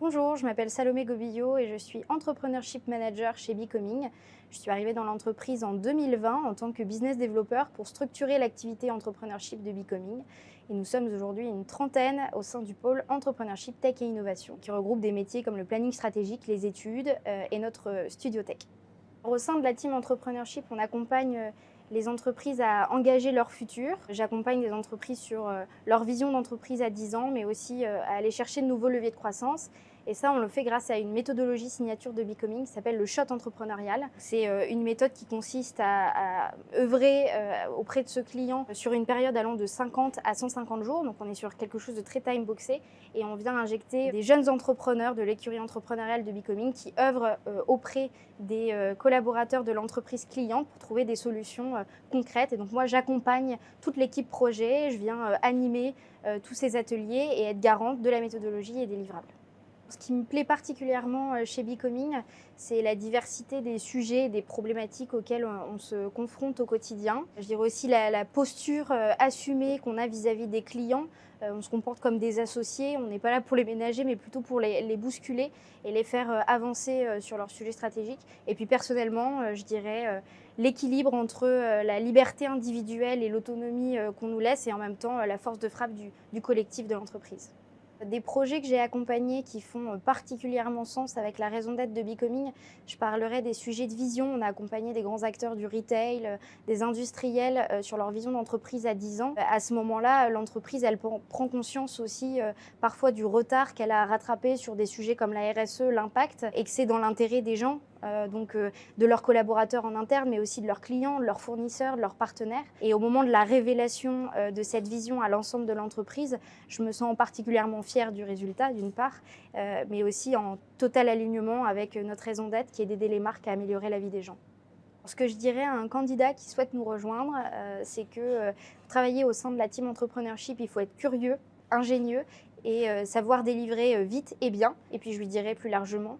Bonjour, je m'appelle Salomé Gobillot et je suis Entrepreneurship Manager chez Becoming. Je suis arrivée dans l'entreprise en 2020 en tant que business developer pour structurer l'activité entrepreneurship de Becoming. Et nous sommes aujourd'hui une trentaine au sein du pôle Entrepreneurship Tech et Innovation, qui regroupe des métiers comme le planning stratégique, les études et notre studio tech. Au sein de la team Entrepreneurship, on accompagne les entreprises à engager leur futur. J'accompagne les entreprises sur leur vision d'entreprise à 10 ans, mais aussi à aller chercher de nouveaux leviers de croissance. Et ça, on le fait grâce à une méthodologie signature de Becoming qui s'appelle le SHOT entrepreneurial. C'est une méthode qui consiste à œuvrer auprès de ce client sur une période allant de 50 à 150 jours. Donc on est sur quelque chose de très time-boxé et on vient injecter des jeunes entrepreneurs de l'écurie entrepreneuriale de Becoming qui œuvrent auprès des collaborateurs de l'entreprise client pour trouver des solutions concrètes. Et donc moi, j'accompagne toute l'équipe projet, je viens animer tous ces ateliers et être garante de la méthodologie et des livrables. Ce qui me plaît particulièrement chez Becoming, c'est la diversité des sujets, des problématiques auxquelles on se confronte au quotidien. Je dirais aussi la posture assumée qu'on a vis-à-vis des clients. On se comporte comme des associés, on n'est pas là pour les ménager, mais plutôt pour les bousculer et les faire avancer sur leurs sujets stratégiques. Et puis personnellement, je dirais l'équilibre entre la liberté individuelle et l'autonomie qu'on nous laisse et en même temps la force de frappe du collectif de l'entreprise. Des projets que j'ai accompagnés qui font particulièrement sens avec la raison d'être de Becoming, je parlerai des sujets de vision. On a accompagné des grands acteurs du retail, des industriels sur leur vision d'entreprise à 10 ans. À ce moment-là, l'entreprise, elle prend conscience aussi parfois du retard qu'elle a rattrapé sur des sujets comme la RSE, l'impact, et que c'est dans l'intérêt des gens, de leurs collaborateurs en interne, mais aussi de leurs clients, de leurs fournisseurs, de leurs partenaires. Et au moment de la révélation de cette vision à l'ensemble de l'entreprise, je me sens particulièrement fière du résultat, d'une part, mais aussi en total alignement avec notre raison d'être qui est d'aider les marques à améliorer la vie des gens. Ce que je dirais à un candidat qui souhaite nous rejoindre, c'est que pour travailler au sein de la team Entrepreneurship, il faut être curieux, ingénieux et savoir délivrer vite et bien. Et puis je lui dirais plus largement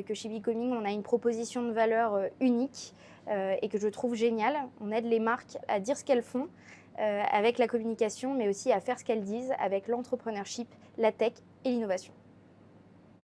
que chez Becoming, on a une proposition de valeur unique et que je trouve géniale. On aide les marques à dire ce qu'elles font avec la communication, mais aussi à faire ce qu'elles disent avec l'entrepreneurship, la tech et l'innovation.